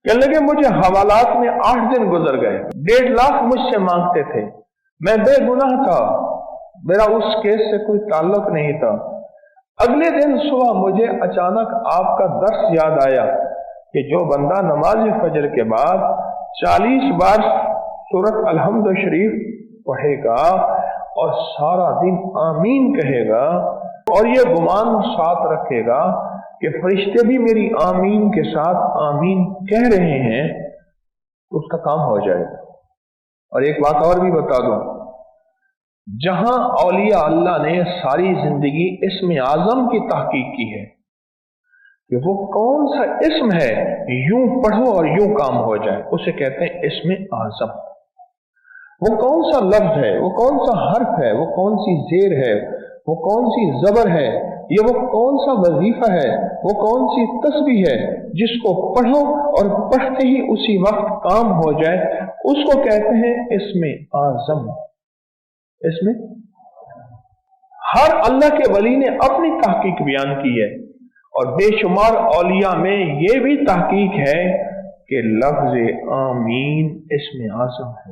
کہنے لگے مجھے حوالات میں 8 دن گزر گئے، 1.5 لاکھ مجھ سے مانگتے تھے، میں بے گناہ تھا، میرا اس کیس سے کوئی تعلق نہیں تھا۔ اگلے دن صبح مجھے اچانک آپ کا درس یاد آیا کہ جو بندہ نماز فجر کے بعد 40 بار سورۃ الحمد شریف پڑھے گا اور سارا دن آمین کہے گا اور یہ گمان ساتھ رکھے گا کہ فرشتے بھی میری آمین کے ساتھ آمین کہہ رہے ہیں، تو اس کا کام ہو جائے گا۔ اور ایک بات اور بھی بتا دوں، جہاں اولیاء اللہ نے ساری زندگی اسم اعظم کی تحقیق کی ہے کہ وہ کون سا اسم ہے یوں پڑھو اور یوں کام ہو جائے، اسے کہتے ہیں اسم اعظم۔ وہ کون سا لفظ ہے، وہ کون سا حرف ہے، وہ کون سی زیر ہے، وہ کون سی زبر ہے، یہ وہ کون سا وظیفہ ہے، وہ کون سی تسبیح ہے جس کو پڑھو اور پڑھتے ہی اسی وقت کام ہو جائے، اس کو کہتے ہیں اسم اعظم۔ اس میں ہر اللہ کے ولی نے اپنی تحقیق بیان کی ہے، اور بے شمار اولیاء میں یہ بھی تحقیق ہے کہ لفظ آمین اسم اعظم ہے۔